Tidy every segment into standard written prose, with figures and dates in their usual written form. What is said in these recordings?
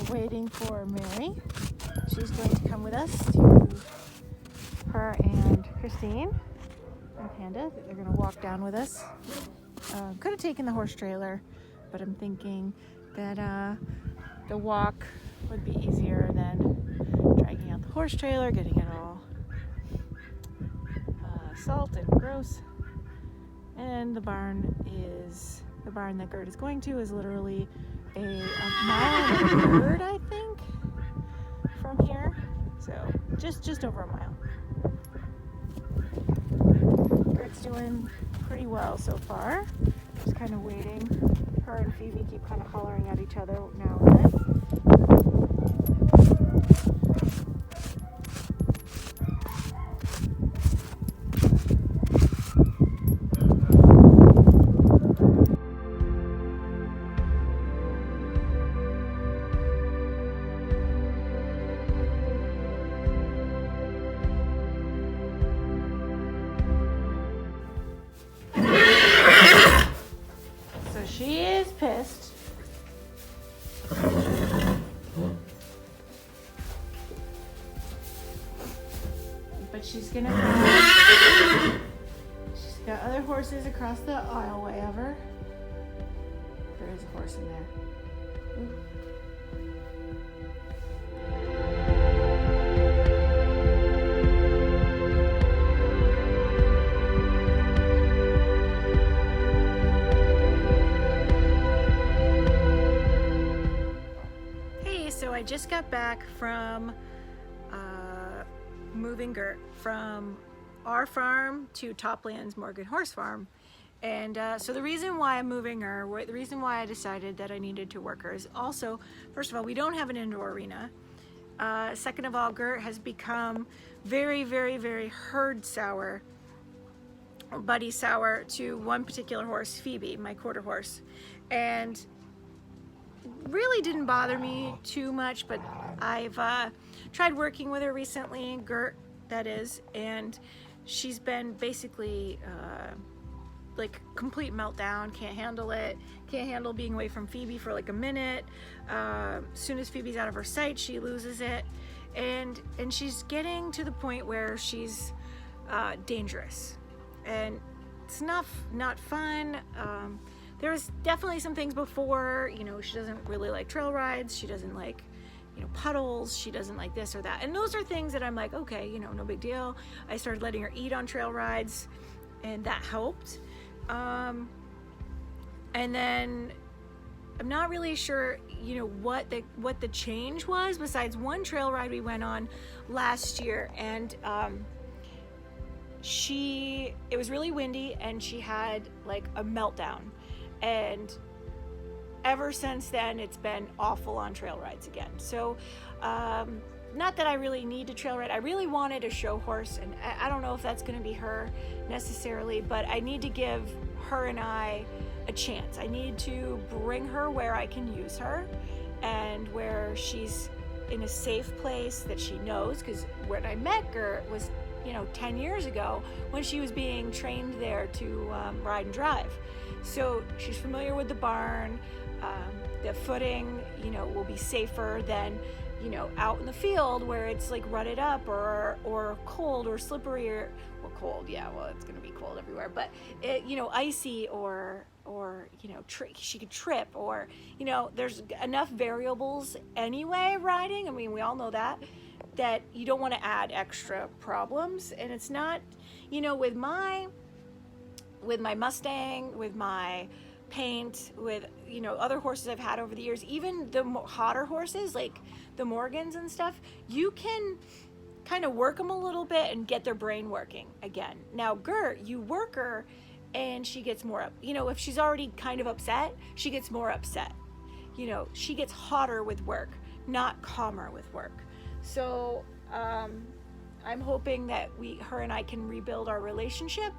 waiting for Mary. She's going to come with us to her and Christine and Panda. They're going to walk down with us. Could have taken the horse trailer, but I'm thinking that the walk would be easier than dragging out the horse trailer, getting it all salt and gross. And the barn that Gert is going to is literally a mile and a third, I think, from here. So just over a mile. Gert's doing pretty well so far. Just kind of waiting. Her and Phoebe keep kind of hollering at each other now and then. She is pissed. But she's got other horses across the aisleway of her. There is a horse in there. Ooh. So I just got back from moving Gert from our farm to Topland's Morgan Horse Farm. And so the reason why I'm moving her, the reason why I decided that I needed to work her is also, first of all, we don't have an indoor arena. Second of all, Gert has become very, very, very herd sour, or buddy sour to one particular horse, Phoebe, my quarter horse. And really didn't bother me too much, but I've tried working with her recently, Gert that is, and she's been basically like complete meltdown, can't handle it, can't handle being away from Phoebe for like a minute. As soon as Phoebe's out of her sight, she loses it, and she's getting to the point where she's dangerous, and it's not fun. There was definitely some things before, you know, she doesn't really like trail rides, she doesn't like, you know, puddles, she doesn't like this or that. And those are things that I'm like, okay, you know, no big deal. I started letting her eat on trail rides, and that helped. And then I'm not really sure, you know, what the change was besides one trail ride we went on last year, and it was really windy and she had like a meltdown. And ever since then, it's been awful on trail rides again. So, not that I really need a trail ride. I really wanted a show horse, and I don't know if that's going to be her necessarily, but I need to give her and I a chance. I need to bring her where I can use her and where she's in a safe place that she knows, because when I met Gert was, you know, 10 years ago when she was being trained there to ride and drive. So she's familiar with the barn. The footing, you know, will be safer than, you know, out in the field where it's like rutted up or cold or slippery or cold. Yeah, well, it's gonna be cold everywhere, but it, you know, icy or you know, she could trip, or, you know, there's enough variables anyway riding. I mean, we all know that you don't want to add extra problems. And it's not, you know, with my Mustang, with my Paint, with, you know, other horses I've had over the years, even the hotter horses like the Morgans and stuff, you can kind of work them a little bit and get their brain working again. Now Gert, you work her and she gets more up, you know, if she's already kind of upset, she gets more upset, you know, she gets hotter with work, not calmer with work. So I'm hoping that her and I can rebuild our relationship.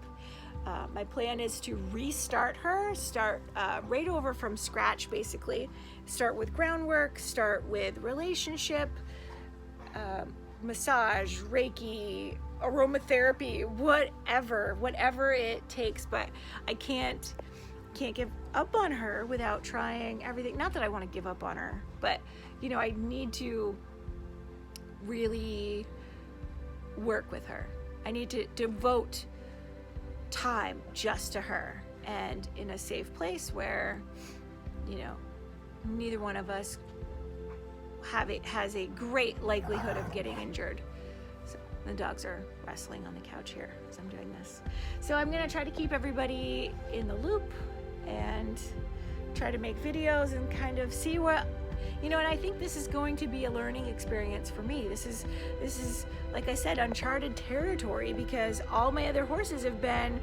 My plan is to restart her, start right over from scratch, basically. Start with groundwork, start with relationship, massage, Reiki, aromatherapy, whatever it takes. But I can't can't give up on her without trying everything. Not that I want to give up on her, but you know, I need to really work with her. I need to devote time just to her, and in a safe place where, you know, neither one of us has a great likelihood of getting injured. So the dogs are wrestling on the couch here as I'm doing this. So I'm gonna try to keep everybody in the loop and try to make videos and kind of see what, you know, and I think this is going to be a learning experience for me. This is, like I said, uncharted territory, because all my other horses have been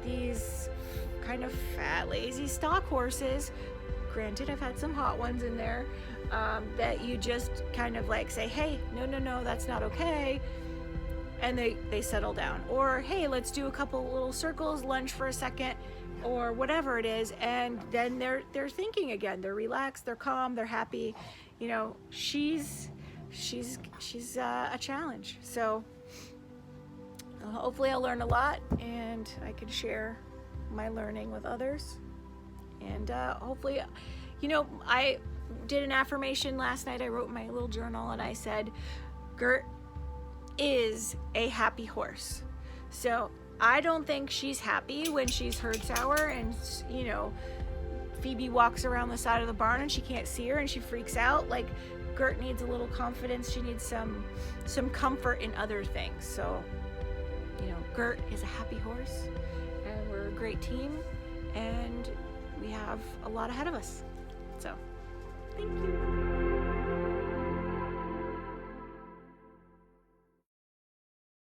these kind of fat, lazy stock horses. Granted, I've had some hot ones in there, that you just kind of like say, hey, no, that's not okay. And they settle down. Or, hey, let's do a couple little circles, lunge for a second, or whatever it is. And then they're thinking again. They're relaxed, they're calm, they're happy. You know, she's a challenge. So hopefully I'll learn a lot, and I can share my learning with others. And hopefully, you know, I did an affirmation last night. I wrote in my little journal and I said, Gert is a happy horse. So I don't think she's happy when she's herd sour and, you know, Phoebe walks around the side of the barn and she can't see her and she freaks out. Like, Gert needs a little confidence. She needs some comfort in other things. So, you know, Gert is a happy horse, and we're a great team, and we have a lot ahead of us. So, thank you.